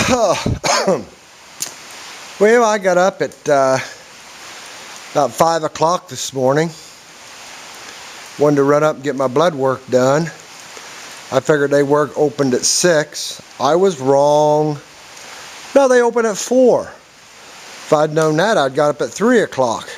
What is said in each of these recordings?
Well, I got up at about 5 o'clock this morning. Wanted to run up and get my blood work done. I figured they opened at 6. I was wrong. No, they open at 4. If I'd known that, I'd got up at 3 o'clock.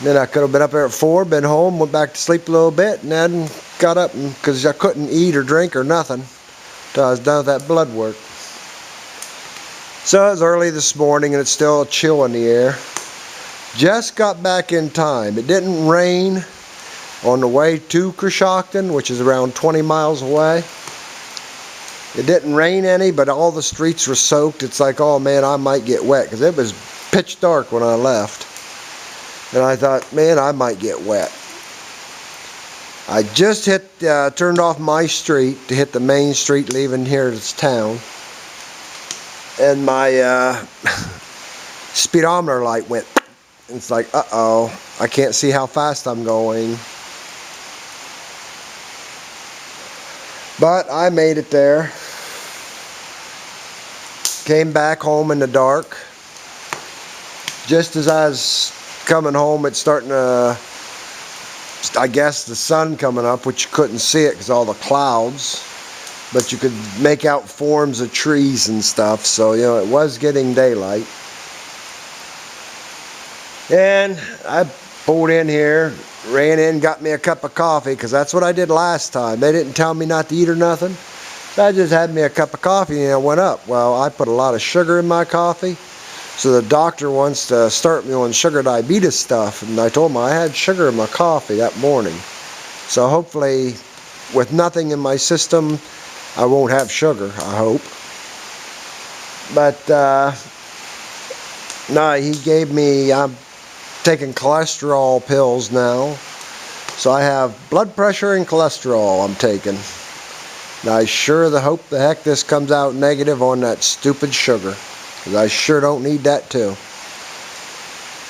Then I could have been up there at 4, been home, went back to sleep a little bit, and then got up because I couldn't eat or drink or nothing till I was done with that blood work. So it was early this morning and it's still chill in the air. Just got back in time. It didn't rain on the way to Coshocton, which is around 20 miles away. It didn't rain any, but all the streets were soaked. It's like, oh man, I might get wet, because it was pitch dark when I left. And I thought, man, I might get wet. I just turned off my street to hit the main street leaving here this town. And my speedometer light went. It's like, uh-oh, I can't see how fast I'm going. But I made it there. Came back home in the dark. Just as I was coming home, it's starting to, I guess, the sun coming up, which you couldn't see it because all the clouds. But you could make out forms of trees and stuff, so you know it was getting daylight. And I pulled in here, ran in, got me a cup of coffee, because that's what I did last time. They didn't tell me not to eat or nothing. So I just had me a cup of coffee and I went up. Well, I put a lot of sugar in my coffee, so the doctor wants to start me on sugar diabetes stuff, and I told him I had sugar in my coffee that morning. So hopefully, with nothing in my system, I won't have sugar, I hope. But, no, he gave me, I'm taking cholesterol pills now. So I have blood pressure and cholesterol I'm taking. And I sure hope the heck this comes out negative on that stupid sugar, because I sure don't need that too.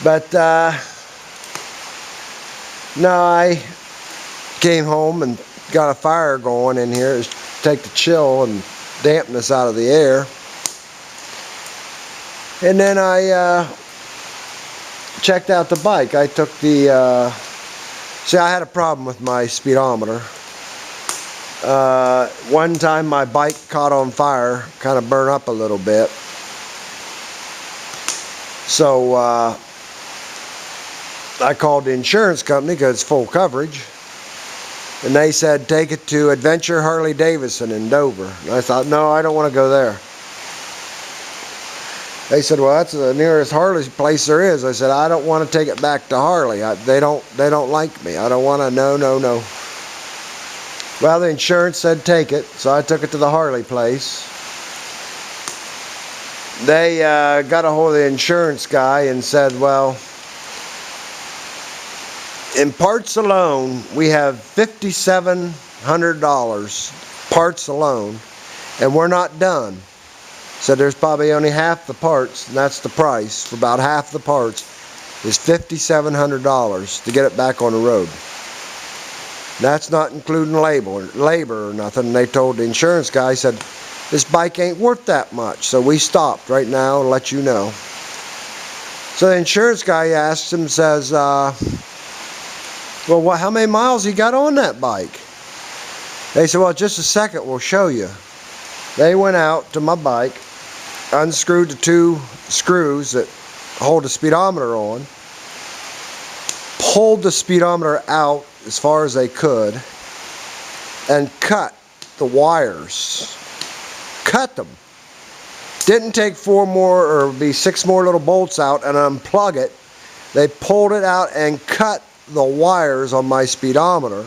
But, no, I came home and got a fire going in here to take the chill and dampness out of the air. And then I checked out the bike. I took the, see, I had a problem with my speedometer. One time my bike caught on fire, kind of burned up a little bit. So I called the insurance company because it's full coverage. And they said, take it to Adventure Harley Davidson in Dover. And I thought, no, I don't want to go there. They said, well, that's the nearest Harley place there is. I said, I don't want to take it back to Harley. They don't like me. I don't want to, no. Well, the insurance said take it, so I took it to the Harley place. They got a hold of the insurance guy and said, well, in parts alone, we have $5,700 parts alone, and we're not done. So there's probably only half the parts, and that's the price for about half the parts, is $5,700 to get it back on the road. That's not including labor or nothing. And they told the insurance guy, said, this bike ain't worth that much, so we stopped right now to let you know. So the insurance guy asks him, says, well, how many miles he got on that bike? They said, well, just a second, we'll show you. They went out to my bike, unscrewed the 2 screws that hold the speedometer on, pulled the speedometer out as far as they could, and cut the wires. Cut them. Didn't take 4 more or 6 more little bolts out and unplug it. They pulled it out and cut the wires on my speedometer,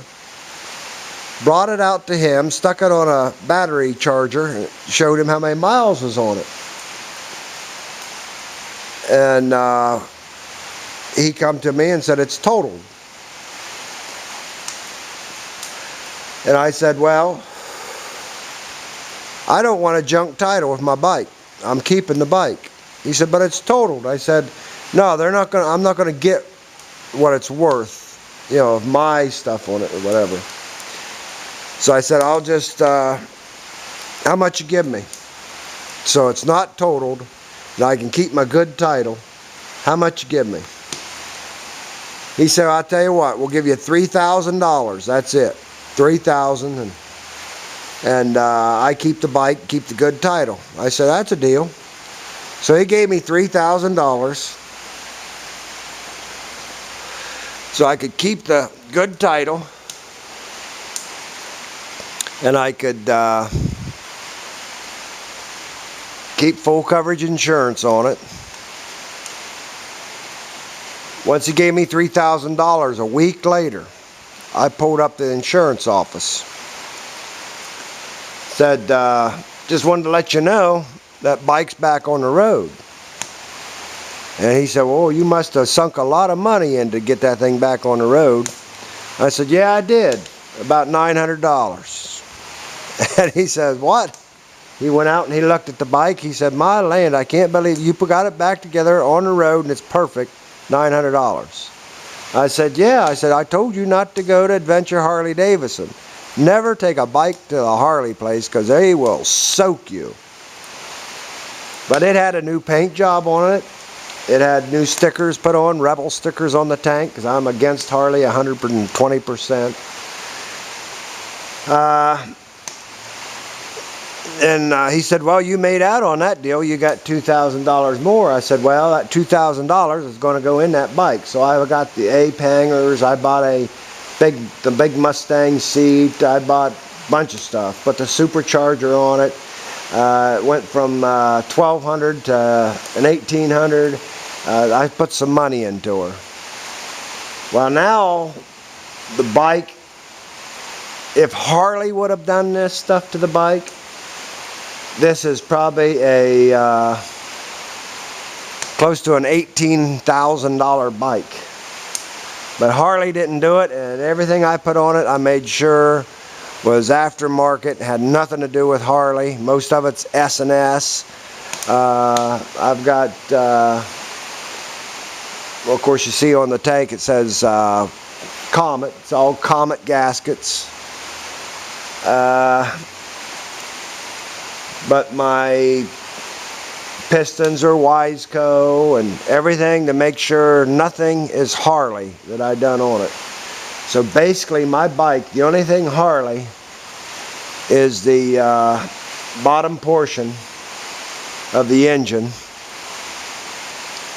brought it out to him, stuck it on a battery charger, and showed him how many miles was on it. And he come to me and said, it's totaled. And I said, well, I don't want a junk title with my bike. I'm keeping the bike. He said, but it's totaled. I said, no, I'm not gonna get what it's worth, you know, of my stuff on it or whatever. So I said, I'll just, how much you give me? so it's not totaled, and I can keep my good title. How much you give me? He said, I'll tell you what, we'll give you $3,000. That's it. $3,000, and I keep the bike, keep the good title. I said, that's a deal. So he gave me $3,000 so I could keep the good title, and I could keep full coverage insurance on it. Once he gave me $3,000, a week later, I pulled up the insurance office. Said, just wanted to let you know that bike's back on the road. And he said, well, you must have sunk a lot of money in to get that thing back on the road. I said, yeah, I did. About $900. And he says, what? He went out and he looked at the bike. He said, my land, I can't believe you got it back together on the road and it's perfect. $900. I said, yeah. I said, I told you not to go to Adventure Harley Davidson. Never take a bike to a Harley place because they will soak you. But it had a new paint job on it. It had new stickers put on, Rebel stickers on the tank, because I'm against Harley 120%. And he said, well, you made out on that deal. You got $2,000 more. I said, well, that $2,000 is going to go in that bike. So I got the A-hangers. I bought the big Mustang seat. I bought a bunch of stuff. Put the supercharger on it. It went from $1,200 to an $1,800. I put some money into her. Well, now the bike, if Harley would have done this stuff to the bike, this is probably a close to an $18,000 bike. But Harley didn't do it, and everything I put on it, I made sure was aftermarket, had nothing to do with Harley. Most of it's S&S. I've got, well, of course, you see on the tank it says Comet. It's all Comet gaskets. But my pistons are Wiseco and everything to make sure nothing is Harley that I done on it. So basically my bike, the only thing Harley is the bottom portion of the engine.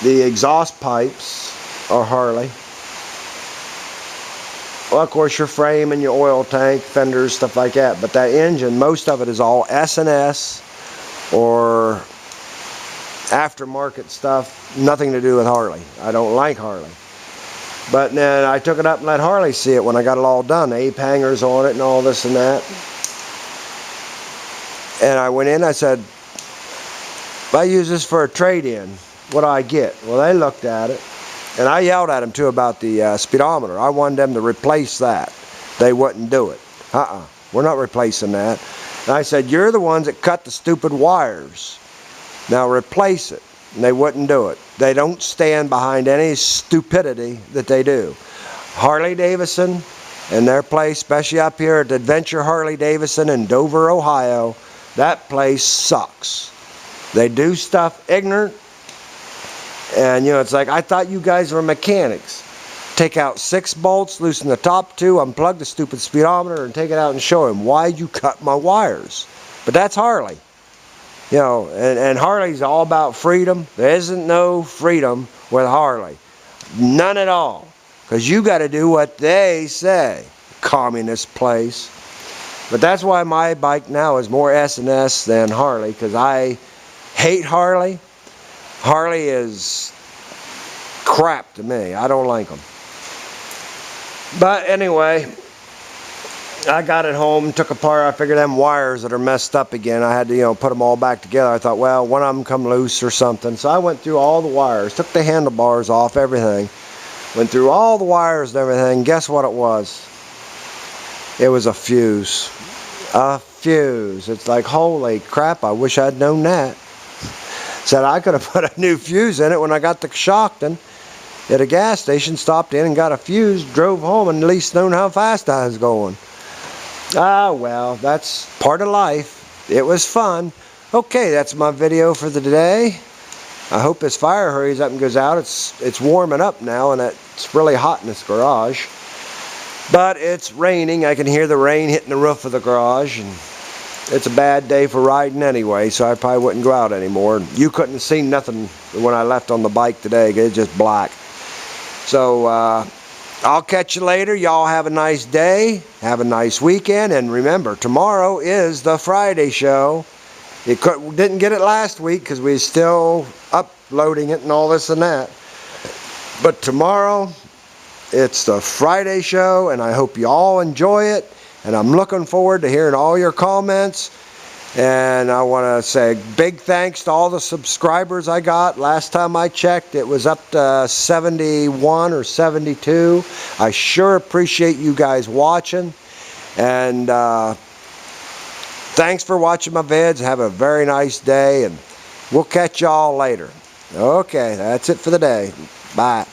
The exhaust pipes are Harley. Well, of course, your frame and your oil tank, fenders, stuff like that. But that engine, most of it is all S&S or aftermarket stuff. Nothing to do with Harley. I don't like Harley. But then I took it up and let Harley see it when I got it all done. Ape-hangers on it and all this and that. And I went in, I said, if I use this for a trade-in, what do I get? Well, they looked at it. And I yelled at them too about the speedometer. I wanted them to replace that. They wouldn't do it. We're not replacing that. And I said, you're the ones that cut the stupid wires. Now replace it. And they wouldn't do it. They don't stand behind any stupidity that they do. Harley Davidson and their place, especially up here at Adventure Harley Davidson in Dover, Ohio, that place sucks. They do stuff ignorant. And, you know, it's like, I thought you guys were mechanics. Take out 6 bolts, loosen the top 2, unplug the stupid speedometer, and take it out and show him, why'd you cut my wires? But that's Harley. You know, and Harley's all about freedom. There isn't no freedom with Harley. None at all. Because you got to do what they say. Communist place. But that's why my bike now is more S&S than Harley, because I hate Harley. Harley is crap to me. I don't like them. But anyway, I got it home, took apart. I figured them wires that are messed up again, I had to, you know, put them all back together. I thought, well, one of them come loose or something. So I went through all the wires, took the handlebars off, everything. Went through all the wires and everything. Guess what it was? It was a fuse. A fuse. It's like, holy crap, I wish I'd known that. Said I could have put a new fuse in it when I got to Coshocton at a gas station, stopped in and got a fuse, drove home, and at least known how fast I was going. Ah, well, that's part of life. It was fun. Okay, that's my video for the day. I hope this fire hurries up and goes out. It's warming up now, and it's really hot in this garage. But it's raining. I can hear the rain hitting the roof of the garage, and it's a bad day for riding anyway, so I probably wouldn't go out anymore. You couldn't have seen nothing when I left on the bike today. It's just black. So I'll catch you later. Y'all have a nice day. Have a nice weekend. And remember, tomorrow is the Friday show. Didn't get it last week because we still uploading it and all this and that. But tomorrow, it's the Friday show, and I hope you all enjoy it. And I'm looking forward to hearing all your comments. And I want to say big thanks to all the subscribers I got. Last time I checked, it was up to 71 or 72. I sure appreciate you guys watching. And thanks for watching my vids. Have a very nice day, and we'll catch y'all later. Okay, that's it for the day. Bye.